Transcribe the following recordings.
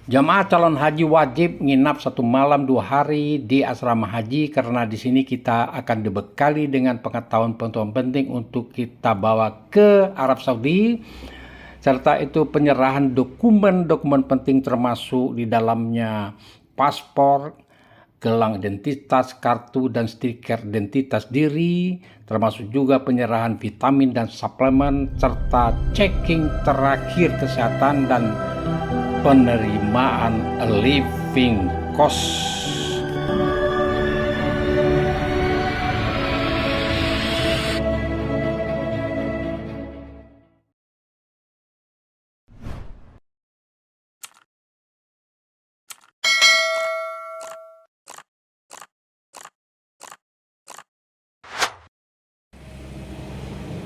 Jamaah calon haji wajib nginap 1 malam 2 hari di asrama haji karena di sini kita akan dibekali dengan pengetahuan-pengetahuan penting untuk kita bawa ke Arab Saudi, serta itu penyerahan dokumen-dokumen penting termasuk di dalamnya paspor, gelang identitas, kartu dan stiker identitas diri, termasuk juga penyerahan vitamin dan suplemen, serta checking terakhir kesehatan dan penerimaan living cost.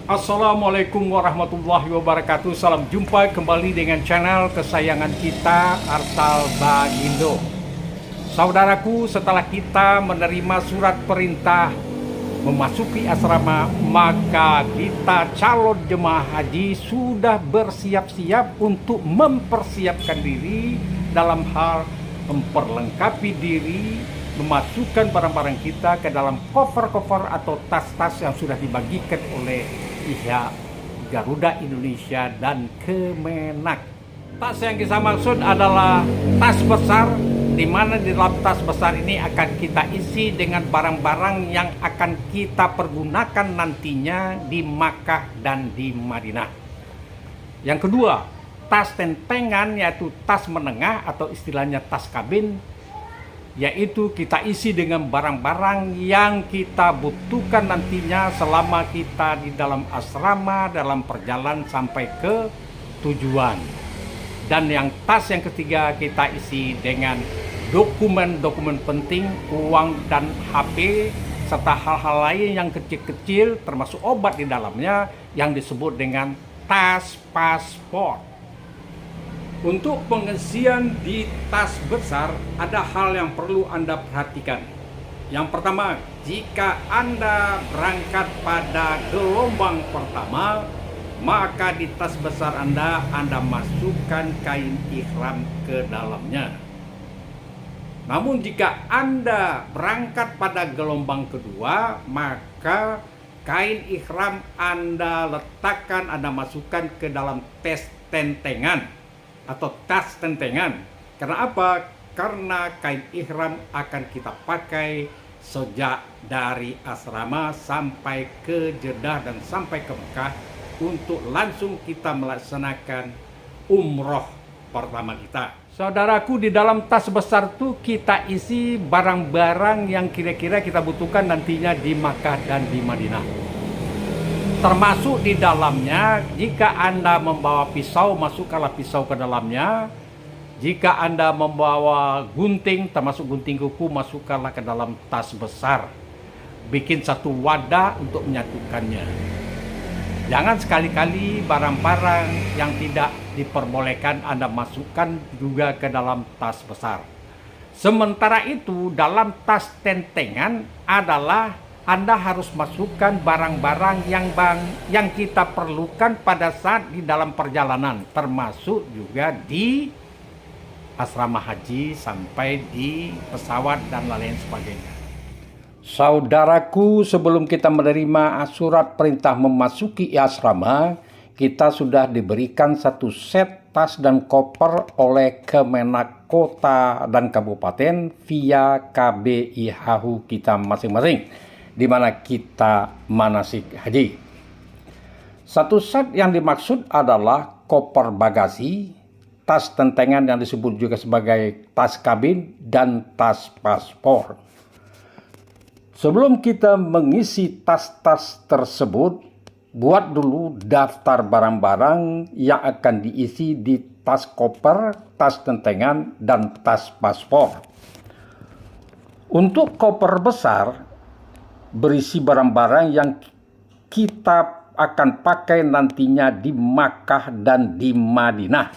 Assalamualaikum warahmatullahi wabarakatuh. Salam jumpa kembali dengan channel kesayangan kita, Arsal Bagindo. Saudaraku, setelah kita menerima surat perintah memasuki asrama, maka kita calon jemaah haji sudah bersiap-siap untuk mempersiapkan diri dalam hal memperlengkapi diri, memasukkan barang-barang kita ke dalam koper-koper atau tas-tas yang sudah dibagikan oleh pihak Garuda Indonesia dan Kemenak. Tas yang kita maksud adalah tas besar, di mana di dalam tas besar ini akan kita isi dengan barang-barang yang akan kita pergunakan nantinya di Makkah dan di Madinah. Yang kedua, tas tentengan, yaitu tas menengah atau istilahnya tas kabin, yaitu kita isi dengan barang-barang yang kita butuhkan nantinya selama kita di dalam asrama, dalam perjalanan sampai ke tujuan. Dan yang tas yang ketiga kita isi dengan dokumen-dokumen penting, uang dan HP, serta hal-hal lain yang kecil-kecil termasuk obat di dalamnya yang disebut dengan tas paspor. Untuk pengisian di tas besar, ada hal yang perlu Anda perhatikan. Yang pertama, jika Anda berangkat pada gelombang pertama, maka di tas besar Anda masukkan kain ihram ke dalamnya. Namun jika Anda berangkat pada gelombang kedua, maka kain ihram Anda letakkan, Anda masukkan ke dalam tas tentengan atau tas tentengan. Karena apa? Karena kain ihram akan kita pakai sejak dari asrama sampai ke Jeddah dan sampai ke Mekah untuk langsung kita melaksanakan umroh pertama kita. Saudaraku, di dalam tas besar itu kita isi barang-barang yang kira-kira kita butuhkan nantinya di Makkah dan di Madinah. Termasuk di dalamnya, jika Anda membawa pisau, masukkanlah pisau ke dalamnya. Jika Anda membawa gunting, termasuk gunting kuku, masukkanlah ke dalam tas besar. Bikin satu wadah untuk menyatukannya. Jangan sekali-kali barang-barang yang tidak diperbolehkan Anda masukkan juga ke dalam tas besar. Sementara itu, dalam tas tentengan adalah Anda harus masukkan barang-barang yang kita perlukan pada saat di dalam perjalanan, termasuk juga di asrama haji sampai di pesawat dan lain sebagainya. Saudaraku, sebelum kita menerima surat perintah memasuki asrama, kita sudah diberikan satu set tas dan koper oleh Kemenak Kota dan Kabupaten via KBIHU kita masing-masing, di mana kita manasik haji. Satu set yang dimaksud adalah koper bagasi, tas tentengan yang disebut juga sebagai tas kabin, dan tas paspor. Sebelum kita mengisi tas-tas tersebut, buat dulu daftar barang-barang yang akan diisi di tas koper, tas tentengan, dan tas paspor. Untuk koper besar, berisi barang-barang yang kita akan pakai nantinya di Makkah dan di Madinah,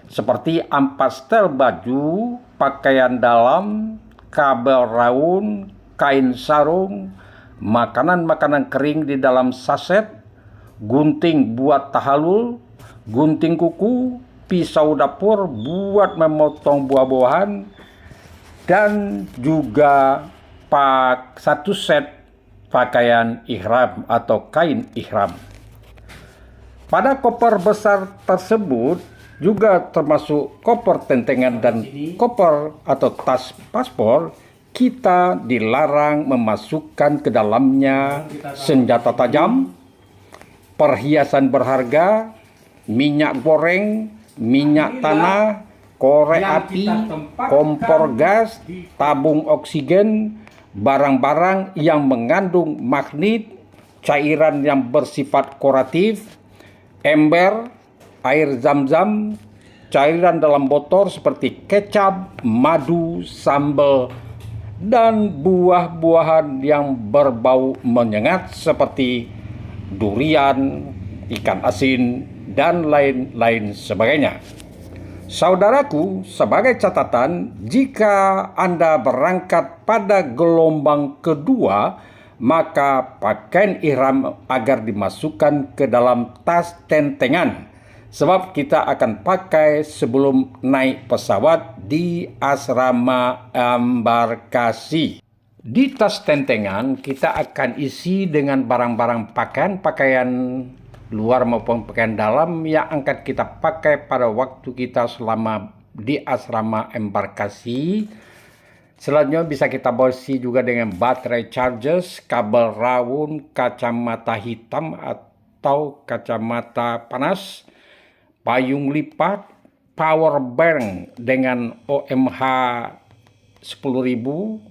seperti 4 setel baju, pakaian dalam, kabel raun, kain sarung, makanan-makanan kering di dalam saset, gunting buat tahalul, gunting kuku, pisau dapur buat memotong buah-buahan, dan juga satu set pakaian ihram atau kain ihram. Pada koper besar tersebut juga termasuk koper tentengan dan koper atau tas paspor. Kita dilarang memasukkan ke dalamnya senjata tajam, perhiasan berharga, minyak goreng, minyak tanah, korek api, kompor gas, tabung oksigen, barang-barang yang mengandung magnet, cairan yang bersifat kuratif, ember, air zam-zam, cairan dalam botol seperti kecap, madu, sambal, dan buah-buahan yang berbau menyengat seperti durian, ikan asin, dan lain-lain sebagainya. Saudaraku, sebagai catatan, jika Anda berangkat pada gelombang kedua, maka pakaian ihram agar dimasukkan ke dalam tas tentengan, sebab kita akan pakai sebelum naik pesawat di asrama embarkasi. Di tas tentengan kita akan isi dengan barang-barang pakaian luar maupun pakaian dalam yang akan kita pakai pada waktu kita selama di asrama embarkasi. Selanjutnya bisa kita isi juga dengan baterai chargers, kabel rawon, kacamata hitam atau kacamata panas, payung lipat, power bank dengan OMH 10.000.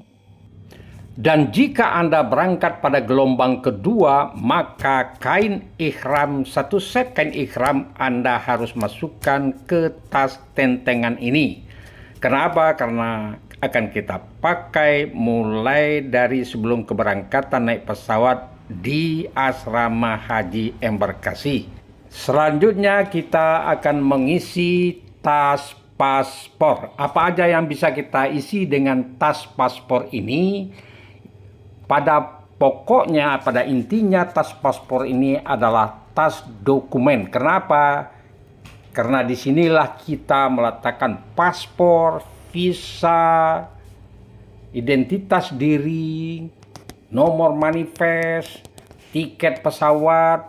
Dan jika Anda berangkat pada gelombang kedua, maka kain ihram, satu set kain ihram Anda harus masukkan ke tas tentengan ini. Kenapa? Karena akan kita pakai mulai dari sebelum keberangkatan naik pesawat di asrama haji embarkasi. Selanjutnya kita akan mengisi tas paspor. Apa aja yang bisa kita isi dengan tas paspor ini? Pada pokoknya, pada intinya tas paspor ini adalah tas dokumen. Kenapa? Karena disinilah kita meletakkan paspor, visa, identitas diri, nomor manifest, tiket pesawat,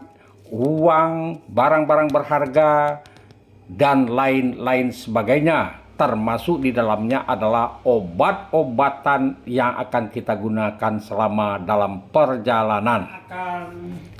uang, barang-barang berharga, dan lain-lain sebagainya. Termasuk di dalamnya adalah obat-obatan yang akan kita gunakan selama dalam perjalanan.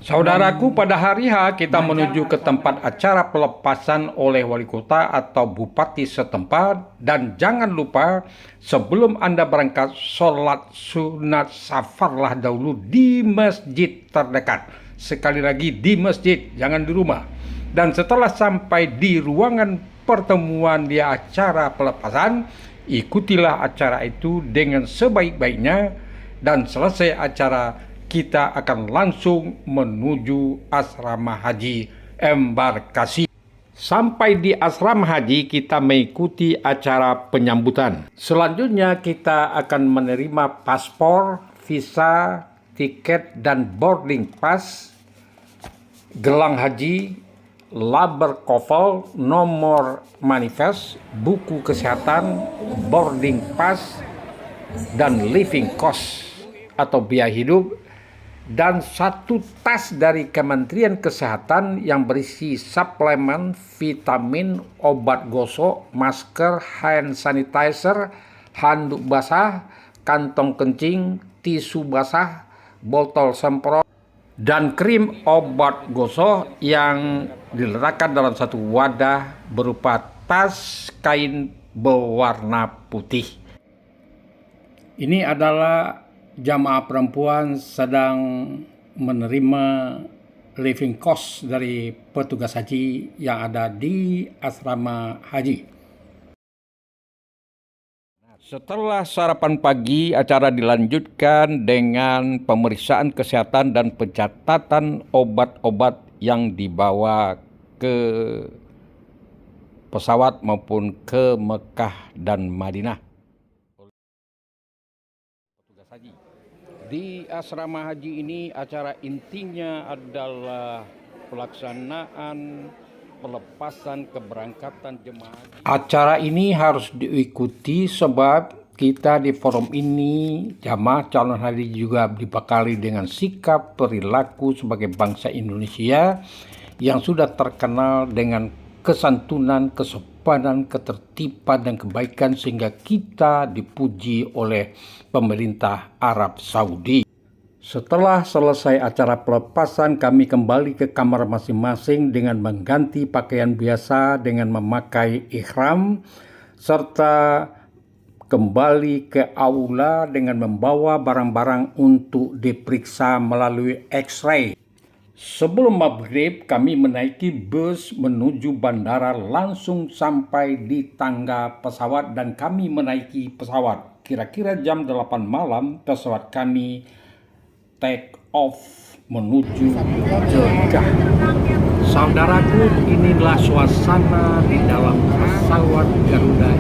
Saudaraku, pada hari H kita menuju ke tempat acara pelepasan oleh wali kota atau bupati setempat. Dan jangan lupa, sebelum Anda berangkat, sholat sunat safarlah dahulu di masjid terdekat. Sekali lagi, di masjid, jangan di rumah. Dan setelah sampai di ruangan pertemuan di acara pelepasan, ikutilah acara itu dengan sebaik-baiknya, dan selesai acara kita akan langsung menuju asrama haji embarkasi. Sampai di asrama haji kita mengikuti acara penyambutan. Selanjutnya kita akan menerima paspor, visa, tiket, dan boarding pass, gelang haji, label kofel, nomor manifest, buku kesehatan, boarding pass, dan living cost atau biaya hidup, dan satu tas dari Kementerian Kesehatan yang berisi suplemen, vitamin, obat gosok, masker, hand sanitizer, handuk basah, kantong kencing, tisu basah, botol semprot, dan krim obat gosok yang diletakkan dalam satu wadah berupa tas kain berwarna putih. Ini adalah jamaah perempuan sedang menerima living cost dari petugas haji yang ada di asrama haji. Setelah sarapan pagi, acara dilanjutkan dengan pemeriksaan kesehatan dan pencatatan obat-obat yang dibawa ke pesawat maupun ke Mekah dan Madinah. Petugas haji. Di asrama haji ini acara intinya adalah pelaksanaan pelepasan keberangkatan jemaah. Acara ini harus diikuti sebab kita di forum ini jamaah calon haji juga dibekali dengan sikap perilaku sebagai bangsa Indonesia yang sudah terkenal dengan kesantunan, kesopanan, ketertiban, dan kebaikan sehingga kita dipuji oleh pemerintah Arab Saudi. Setelah selesai acara pelepasan, kami kembali ke kamar masing-masing dengan mengganti pakaian biasa dengan memakai ihram, serta kembali ke aula dengan membawa barang-barang untuk diperiksa melalui X-ray. Sebelum maghrib, kami menaiki bus menuju bandara, langsung sampai di tangga pesawat dan kami menaiki pesawat. Kira-kira jam 8 malam pesawat kami take off menuju Jeddah. Saudaraku, inilah suasana di dalam pesawat Garuda